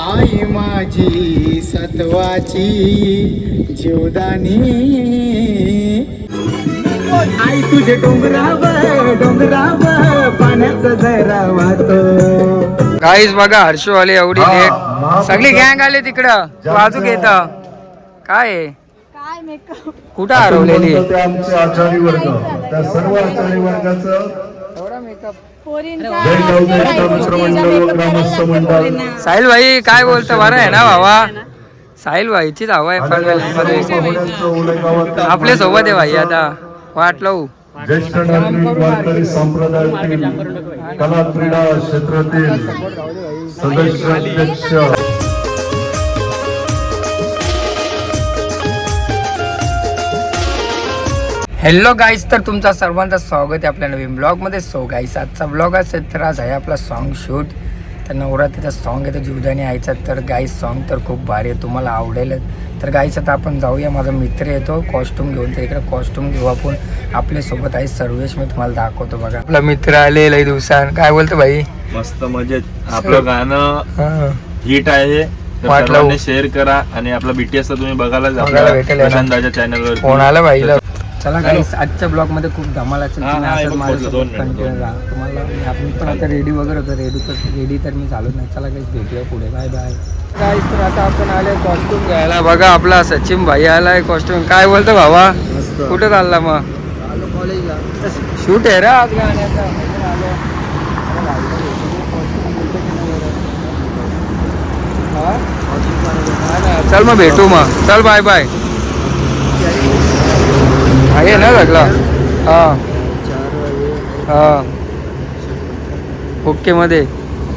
आई माझी सत्वाची जीवदानी, आई तुझे डोंगरावर पाण्याचा झरा वाहतो. गाईस बघा हर्षू आले एवढी लेट, सगळी गँग आले तिकडं बाजू घेत काय आहे? काय मेकअप कुठं हरवलेली आमचे आचार्य वर्ग, त्या सर्व आचार्य वर्गाचं एवढा मेकअप. साहिल भाई काय बोलतो? बरं आहे ना भावा? साहिल भाईचीच हवा आहे मध्ये आपल्या सोबत आहे भाई. आता वाट लावू. ज्येष्ठ नागरिक वारकरी संप्रदायातील कला क्रीडा क्षेत्रातील सदस्य अध्यक्ष हॅलो गाईस, तर तुमचा सर्वांचं स्वागत आहे आपल्या नवीन ब्लॉगमध्ये. सो गाईस आजचा ब्लॉग असेल तर आज आहे आपला सॉन्ग शूट. तर नवरात्रीचा सॉन्ग आहे तर जीवदानी आईचा. तर गाईस सॉन्ग तर खूप भारी आहे, तुम्हाला आवडेल. तर गाईस आता आपण जाऊया, माझा मित्र येतो कॉस्ट्यूम घेऊन. तर इकडे कॉस्ट्यूम घेऊ आपण. आपल्यासोबत आहे सर्वेश, मी तुम्हाला दाखवतो बघा. आपला मित्र आले लई दिवसांनी. काय बोलतो भाई? मस्त मजेत. आपलं गाणं हिट आहे, सर्वांनी शेअर करा. आणि आपला बीटीएस तुम्ही बघायला प्रशांत दाच्या चॅनलवर फोन आला भाईला. चला गाईस आजच्या ब्लॉग मध्ये खूप धमाल असेल. तुम्हाला आपण पण आता रेडी वगैरे होतो. रेडी तर मी चालत नाही. चला गाईस भेटूया पुढे. बाय बाय गाईस. तर आता आपण आले कॉस्ट्यूम घ्यायला. बघा आपला सचिन भाई आलाय कॉस्ट्यूम. काय बोलतो भावा? कुठं चालला मग? कॉलेजला शूट आहे रे आज गाण्याचा. चल मग भेटू मग. चल बाय बाय. आहे ना लागला. हा ओके मध्ये.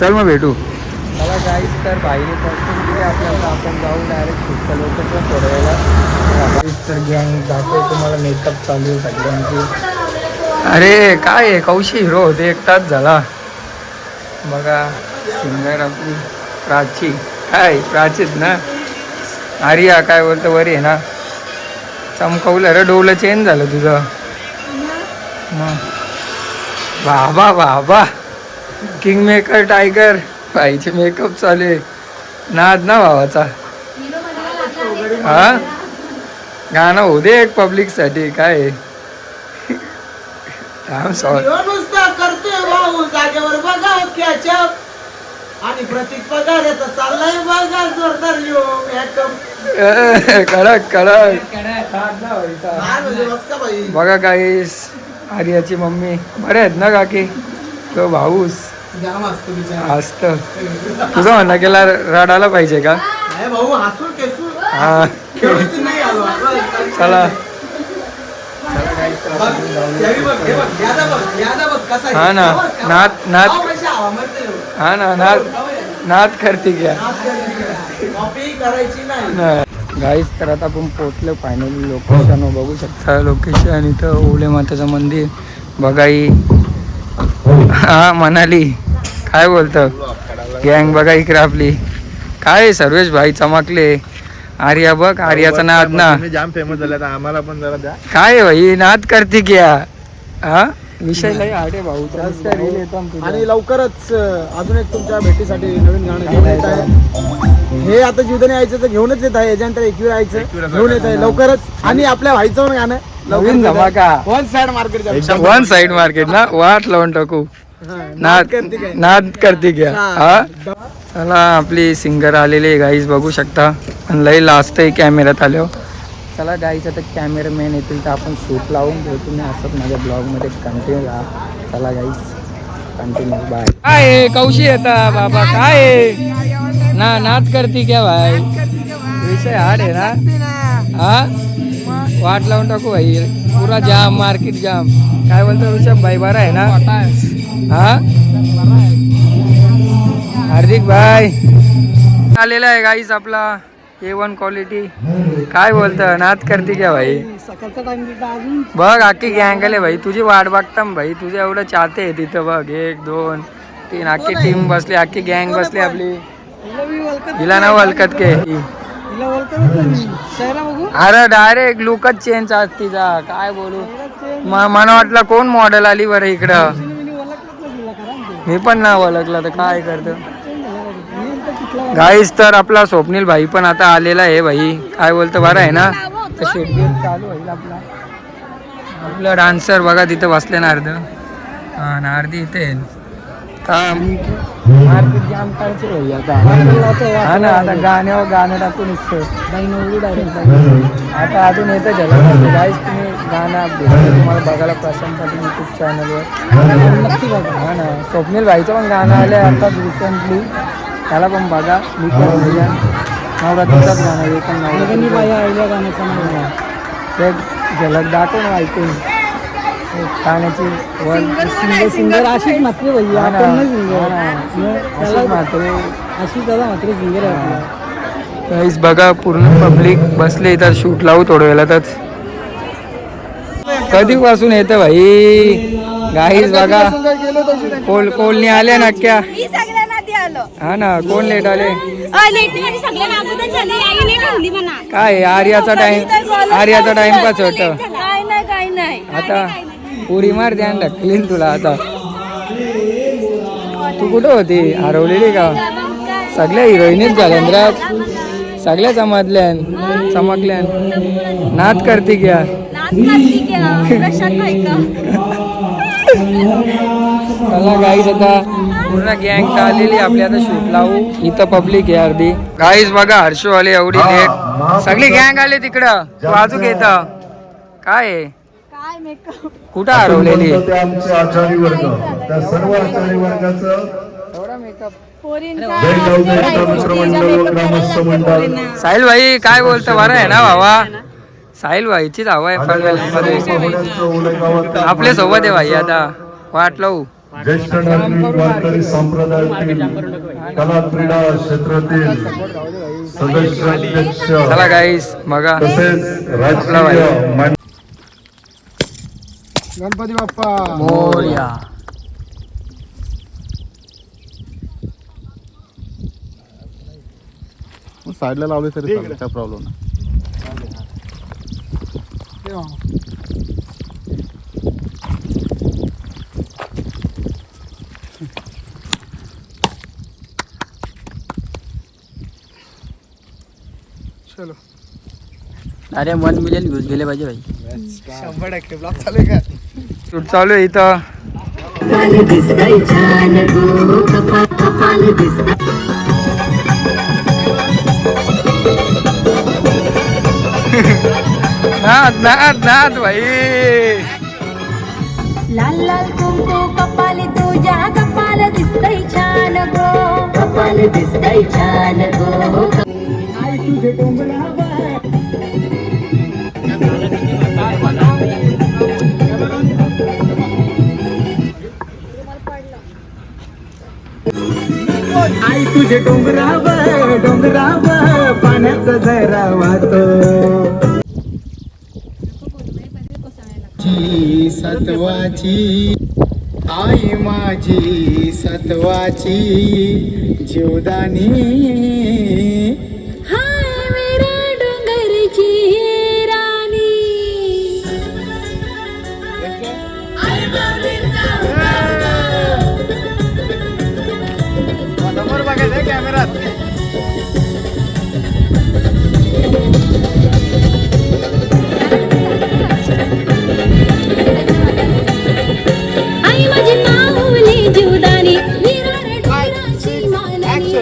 चल मग भेटू. चला गाईस, तर भाईने कॉस्ट्यूम दिले आपल्याला. आपण जाऊन डायरेक्ट शूटच्या लोकेशन थोड्या वेळेला. तर गँग दाखव तुम्हाला. मेकअप चालू आहे सगळ्यांची. अरे काय आहे, कौशी हिरो होते. एक तास झाला बघा. सिंगर आपली प्राची. काय प्राचीच ना? आर्या काय बोलतं? वरी आहे ना? चमकवलं रे. डोलं चेंज झालं तुझं. मग बाबा बाबा किंग मेकर टायगर भाईचे मेकअप चालू आहे. नाद ना भावाचा. हा गाणं होऊ दे एक पब्लिक साठी. काय आणि प्रतीक पगार चाललाय बघा जोरदार. कडक कडक बघा गाईस. आर्याची मम्मी बरे आहेत ना काकी? तो भाऊस असत. तुझं म्हणणं केला रडायला पाहिजे का? हा चला. हा ना नात नात. हा ना नात करते क्या गाईस. तर आता आपण पोचलो फायनली लोकेशन. बघू शकता लोकेशन. इथं ओले मातेचं मंदिर बघाई. हा मनाली. काय बोलतं गँग बघा इकडे आपली. काय सर्वेश भाई चमकले. आर्या बघ. आर्याचा नाद ना जाम फेमस झाला. आम्हाला पण जरा द्या. काय भाई नाद करते क्या? हा विषय लय आडे भाऊ. आणि लवकरच अजून एक तुमच्या भेटीसाठी नवीन गाणं घेऊन येत आहे. हे आता जीवदानी यायचं तर घेऊनच येत आहे. याच्यानंतर एकवीर यायचं घेऊन येत आहे लवकरच. आणि आपल्या भाईचं पण गाणं नवीन धमाका. One side market. One side market ना. वाट लावून टाकू. नाद करते क्या? हा चला. आपली सिंगर आलेली आहे गाईज बघू शकता. आणि लई लास्ट आहे कॅमेऱ्यात आल्यावर. चला गाईज आता कॅमेरामॅन येतील तर आपण शूट लावून घेऊ. तुम्ही असंच माझ्या ब्लॉगमध्ये कंटिन्यू राहा. चला गाईज कंटिन्यू. बाय. काय कौशी येता बाबा? काय नाद करते क्या भाई? विषय हार्ड आहे ना. हा वाट लावून टाकू भाई. पुरा जाम मार्केट जाम. काय बोलतो ऋषभ भाई? बरा आहे ना? हा हार्दिक भाई आलेला आहे गाईज आपला. A1 quality. काय बोलतं नाद करते क्या भाई? बघ अख्खी गँग आले भाई. तुझी वाट बघता भाई. तुझे एवढं चाहते आहे तिथं बघ. 1 2 3 अख्खी टीम बसली. अख्खी गँग बसली आपली. हिला ना वलकत के. अरे डायरेक्ट लुकच चेंज आज तिचा. काय बोलू. मला वाटलं कोण मॉडेल आली बरं इकडं. मी पण ना ओळखला तर काय करतो. गाईस तर आपला स्वप्नील भाई पण आता आलेला आहे. भाई काय बोलतो बरं आहे ना. तर शेड्यूल चालू होईल आपला डान्सर बघा तिथं बसले ना अर्ध. हा ना अर्धी इथे मार्केट जाम करायचे भाई आता. हा ना आता गाण्यावर गाणं टाकून इच्छो आता अजून येतं झालं गाईस. तुम्ही गाणं तुम्हाला बघायला पसंत साठी यूट्यूब चॅनलवर नक्की बघा. हा ना स्वप्नील भाईचं पण गाणं आलं आता रिसेंटली, त्याला पण बघा. मी पण भैया नवरात्रीचाच गाणं आहे पण नवरात्री गाण्याचं नाव ते झलक दाखव ना ऐकून गाण्याची. सिंगर आशिष म्हात्रे भैया आपण नाही सिंगर. आशिष म्हात्रे आशिष दादा म्हात्रे सिंगर आहे. गाईस बघा पूर्ण पब्लिक बसले इथं. शूट लावू थोडं वेळातच. कधीपासून येतं भाई. गाईस बघा कोलनी आल्या ना क्या. हा ना कोण लेट आले काय. आर्याचा टाइमपास होत. आता पुरी मार ध्यान ढकलीन तुला आता. तू कुठं होती हरवलेली का. सगळ्या हिरोईनीच झाल्या सगळ्या चमकल्यान नाच करते क्या. चला गाईज आता पूर्ण गँग तर आलेली आपली. आता शूट लावू. इथं पब्लिक आहे अर्धी. गाईज बघा हर्षू आले एवढी लेट. सगळी गँग आली तिकडं. वाजूक येत काय आहे? कुठं हरवलेली. आमचे आचार्य वर्ग त्या सर्व आचार्य वर्गाचं एवढा मेकअप. साहिल भाई काय बोलतो बरं आहे ना भावा. साहिल भाईचीच हवा आहे मध्ये. आपल्या सोबत आहे भाई आता वाट लावू. ज्येष्ठ नागरिक वारकरी संप्रदायातील कला क्रीडा क्षेत्रातील सदस्य अध्यक्ष चला गाईस बघा तसेच राजकीय गणपती बाप्पा मोरया. साईडला लावले तरी काय प्रॉब्लेम नाही. चलो. अरे 1 मिलियन व्ह्यूज गेले पाहिजे भाई. 100% ब्लॉग चालू आहे का. शूट चालू आहे इथं. नाद भाई. लाल लाल कुंकू कपाली तुझ्या कपाल दिसतय छान गो. कपाल दिसतय छान गो. आई तुझे डोंगरावर आई तुझे डोंगरावर पाण्याचा झरा वाहतो. सत्वाची आई माझी सत्वाची जीवदानी. हाय मेरा डोंगरची राणी. समोर बघायचं कॅमेरात. आई माझी माऊली जीवदानी. विरार डोंगराची मालनी.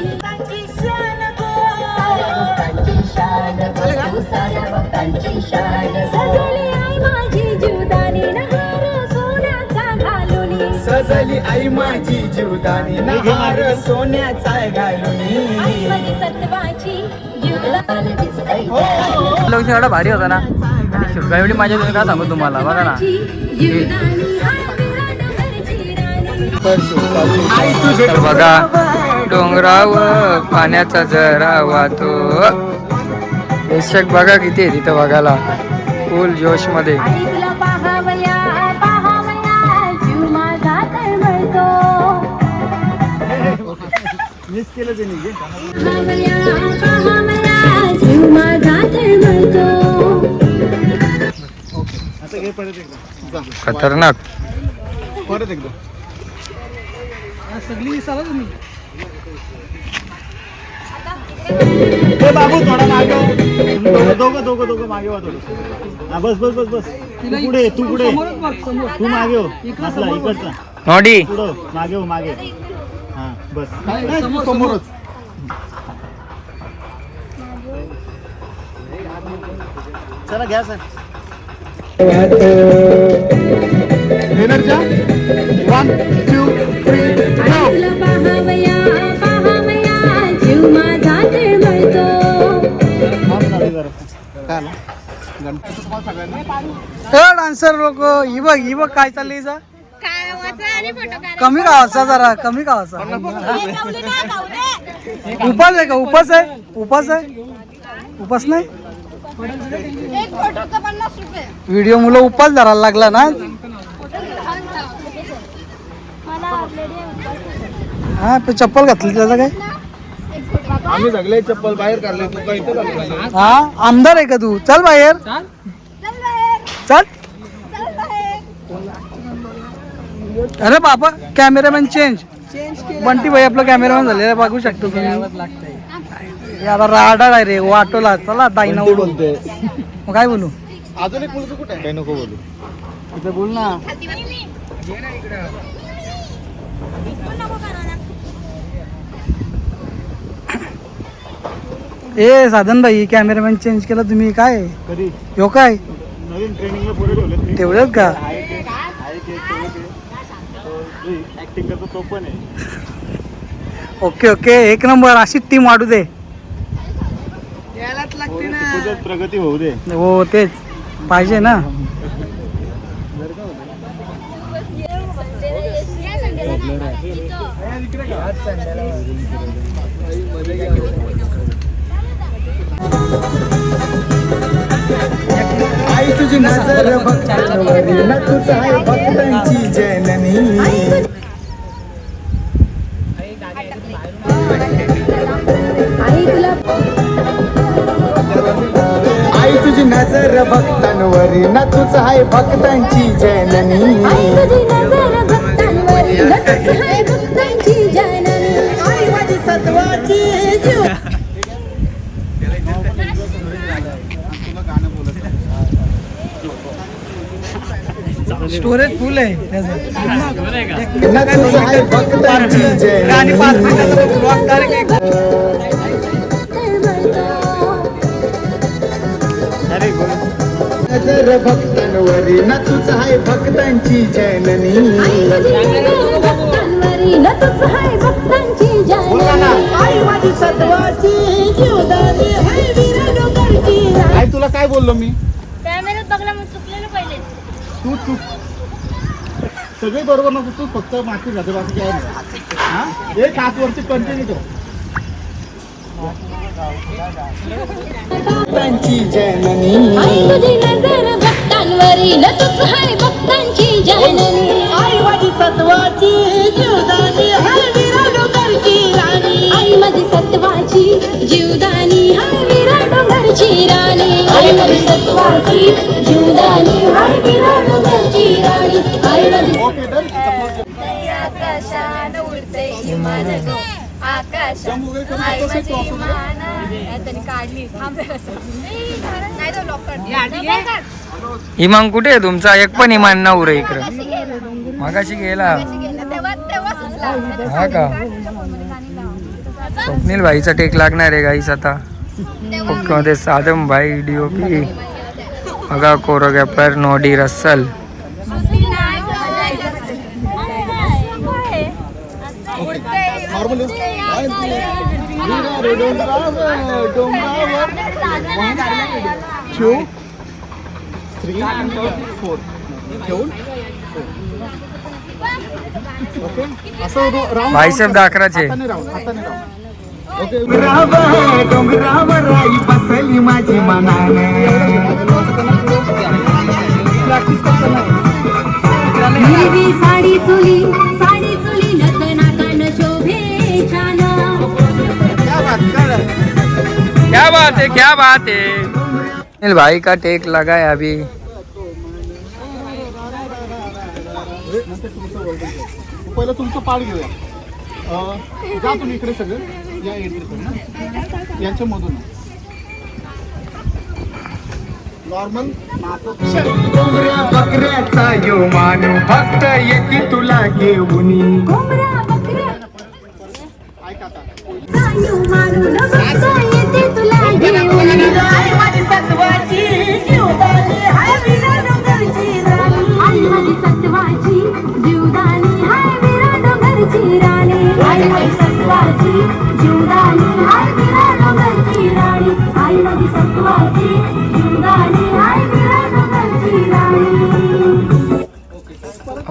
सजली आई माझी जीवदानी. नहार सोन्याचा घालुनी. सजली आई माझी जीवदानी. नहार सोन्याचा घालुनी. आई माझी सत्वाची जीवदानी दिसतय एवढा भारी होता ना. आणि शूट एवढी माझ्या तुम्ही काय सांगू तुम्हाला बघा ना. जीवदानी. हाय विरार डोंगरची राणी. आई तुझे तर बघा डोंगरावर पाण्याचा झरा वाहतो. प्रेक्षक बघा किती आहे तिथं बघायला. फुल जोश मध्ये. आई तुला पाहावया पाहावया जीव माझा तळमळतो. मिस केलं ते नाही. पाहावया पाहावया जीव माझा तळमळतो. आता घे परत एकदा. खतरनाक. परत एकदा. सगळी साला तुम्ही बाबू थोडा मागे दोघं मागे वा थोडं. हा बस बस बस बस तू पुढे तू मागे हो असला इकडचा नॉडी पुढं मागे हो मागे. हा बस तू समोरच. चला घ्या सर एनर्जा 1 2 3 आईला पाहावया पाहावया जीव माझा तळमळतो. डान्सर लोक ही बघ काय चाललंय हिचं? कमी गावाचा जरा कमी गावाचा. उपास आहे का उपास आहे उपास नाही. व्हिडिओ मुलं उपास धरायला लागला ना. हा ते चप्पल घातली त्याचं काय. आम्ही सगळे चप्पल बाहेर काढले तू काय इथे काढले? हा आमदार आहे का तू. चल बाहेर चल. अरे बाबा कॅमेरामॅन चेंज. बंटी भाई आपलं कॅमेरामॅन झालेलं बघू शकतो तुम्ही. आता राडा आहे रे वाटोला. चला दाईना बोलते मग काय बोलू. अजून एक मुलगा कुठे आहे? काही नको बोलू. इथे बोल ना. ए साधन भाई कॅमेरामॅन चेंज केला तुम्ही काय. कधी यो काय नवीन ट्रेनिंगला पुढे ठेवले तेवढंच का. ऍक्टिंग करतो तो पण आहे. ओके ओके एक नंबर. अशीच टीम वाढू दे. तुझ्यात प्रगती होऊ दे. हो तेच पाहिजे ना. आई तुझी नजर भक्तांवरी न तुझं आहे भक्तांची जननी. आई तुझी नजर भक्तांवरी न तुझं आहे भक्तांची जननी. आई माझी सत्वाची स्टोरेज फुल आहे त्याचं. न तुझं आहे भक्तांची जननी. नजर भक्तांवरी न तुझं आहे भक्तांची जननी. आई माझी सत्वाची जीवदानी है वीरा डोंगरची. आई तुला काय बोललो मी? कॅमेऱ्यात बघला मग चुकलेलं पहिले. तू सगळे बरोबर नको तू फक्त मागची जाते बाकी काय नाही. हा एक हात वरती कंटिन्यू कर. भक्तांची जननी. आई तुझी नजर भक्तांवरी न तुझ हाय भक्तांची जननी. आई माझी सत्वाची जीवदानी है वीरा डोंगरची राणी. आई माझी सत्वाची जीवदानी हाय वीरा डोंगरची राणी. आई माझी सत्वाची जीवदानी हाय वीरा डोंगरची राणी. आई माझी आकाशान उडते विमान गो आकाश आई माझी विमान त्यांनी काढली नाही तो लॉक कर. इमान कुठे आहे तुमचा. एक पण इमान ना उरे इकडे मागाशी गेला. तेव्हा सुचला. हा का स्वप्नील भाईचा टेक लागणार आहे गाईस आता. मध्ये साधम भाई डीओपी बघा कोरोग्राफर नॉडी रसल. भाईसाहेब दाखराचे. डोंगरावर आई बसली माझी मनाने. हिरवी साडी चुली नटना कान शोभे छान. क्या बात है क्या बात है. भाई का टेक लगा है अभी. पहिलं तुमचं पाठ घेऊया. जा तुम्ही इकडे सगळं या एंट्री करून. यांच्यामधून नॉर्मल बकऱ्याचा यो मानू फक्त येते तुला घेऊनी ऐका आता.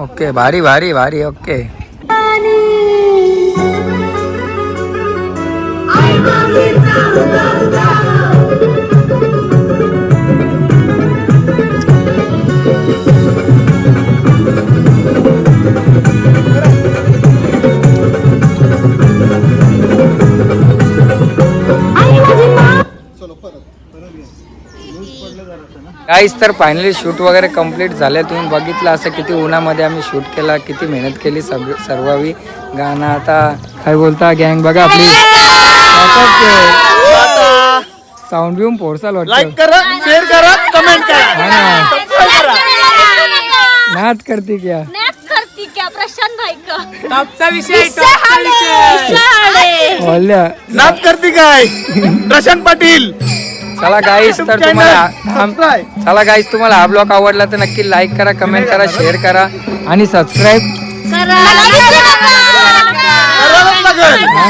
ओके भारी भारी भारी ओके चलो परत गाईस तर फायनली शूट वगैरे कम्प्लीट झाले. तुम्ही बघितलं असं किती उन्हामध्ये आम्ही शूट केला, किती मेहनत केली सर्वावी. गाणं आता काय बोलता गँग बघा आपली साऊंड बिऊन पोरसाल लाईक वाटतं. करा, शेअर करा, कमेंट करा, हा ना. सबस्क्राईब करा. नाच करते क्या करती क्या प्रशांत भाई का बोलल्या. नाच करते काय प्रशांत पाटील. चला गाईस तर तुम्हाला तुम्हाला हा ब्लॉग आवडला तर नक्की लाईक करा, कमेंट करा, शेअर करा आणि सबस्क्राईब हा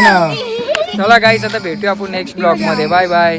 ना. चला गाईस आता भेटूया आपण नेक्स्ट ब्लॉग मध्ये. Bye bye.